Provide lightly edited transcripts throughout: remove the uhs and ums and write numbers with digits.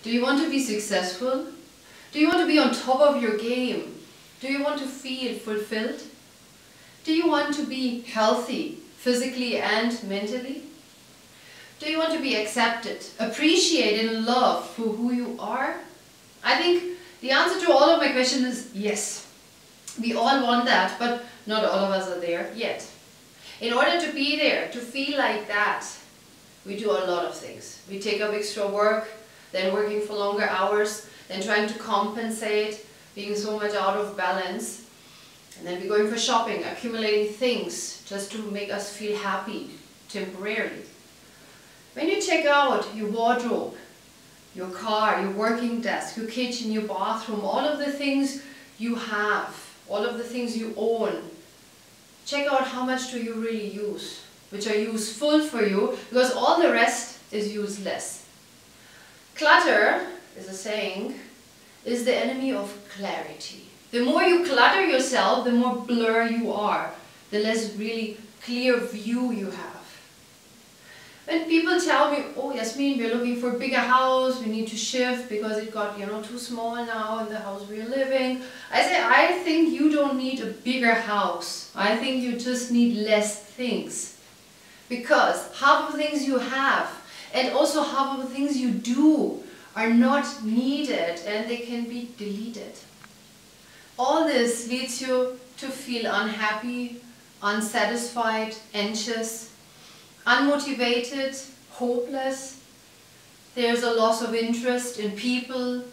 Do you want to be successful? Do you want to be on top of your game? Do you want to feel fulfilled? Do you want to be healthy, physically and mentally? Do you want to be accepted, appreciated and loved for who you are? I think the answer to all of my questions is yes. We all want that, but not all of us are there yet. In order to be there, to feel like that, we do a lot of things. We take up extra work, then working for longer hours, then trying to compensate, being so much out of balance. And then we're going for shopping, accumulating things just to make us feel happy temporarily. When you check out your wardrobe, your car, your working desk, your kitchen, your bathroom, all of the things you have, all of the things you own, check out how much do you really use, which are useful for you, because all the rest is useless. Clutter, is a saying, is the enemy of clarity. The more you clutter yourself, the more blur you are, the less really clear view you have. When people tell me, oh Jasmin, we're looking for a bigger house, we need to shift because it got, too small now in the house we're living. I say, I think you don't need a bigger house. I think you just need less things. Because half of the things you have and also half of the things you do are not needed and they can be deleted. All this leads you to feel unhappy, unsatisfied, anxious, unmotivated, hopeless. There's a loss of interest in people,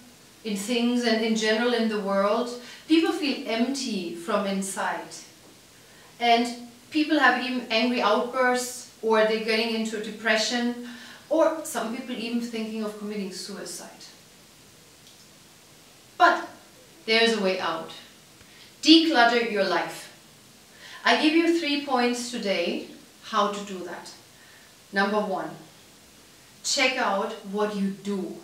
in things and in general in the world. People feel empty from inside. And people have even angry outbursts, or they're getting into a depression, or some people even thinking of committing suicide. But there's a way out. Declutter your life. I give you 3 points today how to do that. Number 1, check out what you do.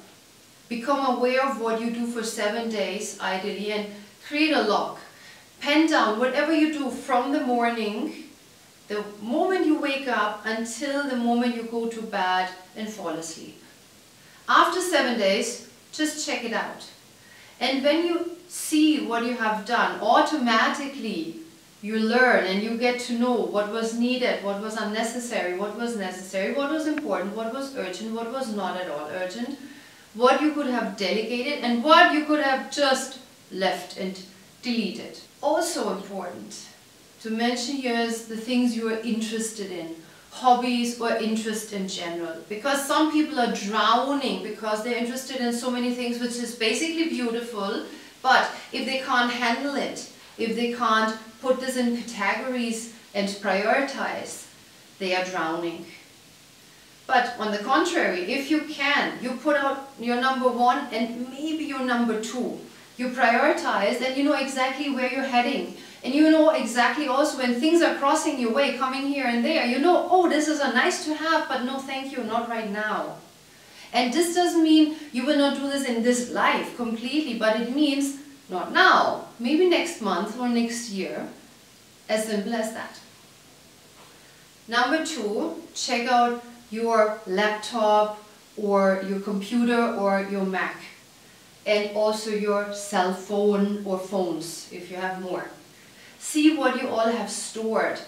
Become aware of what you do for 7 days ideally and create a log. Pen down whatever you do from the morning, the moment you wake up until the moment you go to bed and fall asleep. After 7 days, just check it out. And when you see what you have done, automatically you learn and you get to know what was needed, what was unnecessary, what was necessary, what was important, what was urgent, what was not at all urgent, what you could have delegated and what you could have just left and deleted. Also important to mention here is the things you are interested in, hobbies or interest in general. Because some people are drowning because they're interested in so many things, which is basically beautiful, but if they can't handle it, if they can't put this in categories and prioritize, they are drowning. But on the contrary, if you can, you put out your number 1 and maybe your number 2. You prioritize and you know exactly where you're heading. And you know exactly also when things are crossing your way, coming here and there, you know, oh, this is a nice to have, but no thank you, not right now. And this doesn't mean you will not do this in this life completely, but it means not now, maybe next month or next year, as simple as that. Number 2, check out your laptop or your computer or your Mac, and also your cell phone or phones if you have more. See what you all have stored.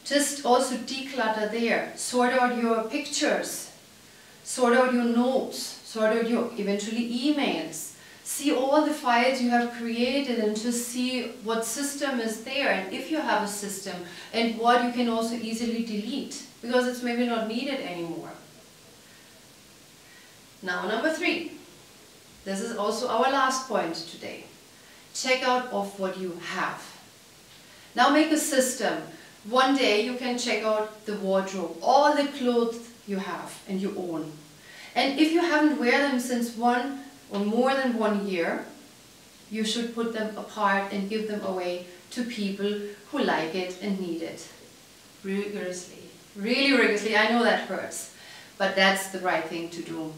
Just also declutter there. Sort out your pictures, sort out your notes, sort out your eventually emails. See all the files you have created and just see what system is there and if you have a system and what you can also easily delete because it's maybe not needed anymore. Now number 3. This is also our last point today. Check out of what you have. Now make a system. One day you can check out the wardrobe, all the clothes you have and you own. And if you haven't wear them since 1 or more than 1 year, you should put them apart and give them away to people who like it and need it. Rigorously. Really rigorously. I know that hurts, but that's the right thing to do.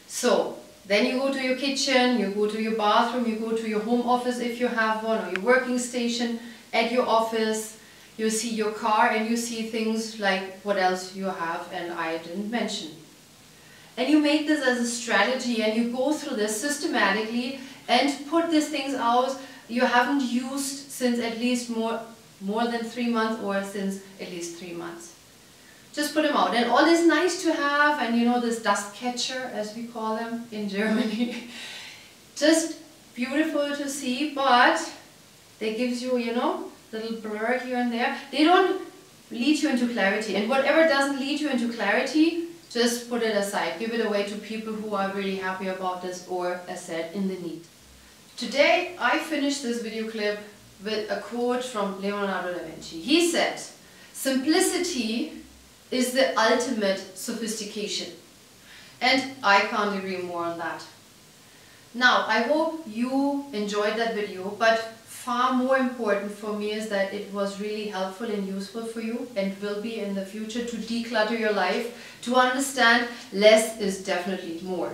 So, then you go to your kitchen, you go to your bathroom, you go to your home office if you have one, or your working station at your office. You see your car and you see things like what else you have and I didn't mention. and you make this as a strategy and you go through this systematically and put these things out you haven't used since at least more than 3 months or since at least 3 months. Just put them out. And all this nice to have, and you know, this dust catcher as we call them in Germany, just beautiful to see, but they gives you, you know, little blur here and there. They don't lead you into clarity, and whatever doesn't lead you into clarity, just put it aside. Give it away to people who are really happy about this, or as said, in the need. Today I finished this video clip with a quote from Leonardo da Vinci. He said, "Simplicity is the ultimate sophistication." And I can't agree more on that. Now, I hope you enjoyed that video, but far more important for me is that it was really helpful and useful for you, and will be in the future, to declutter your life, to understand less is definitely more.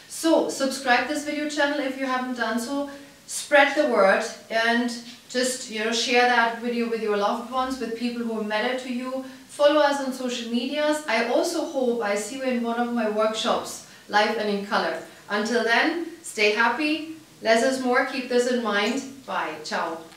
So subscribe this video channel if you haven't done so, spread the word, and just, you know, share that video with your loved ones, with people who matter to you. Follow us on social medias. I also hope I see you in one of my workshops, live and in color. Until then, stay happy, less is more, keep this in mind. Bye, ciao.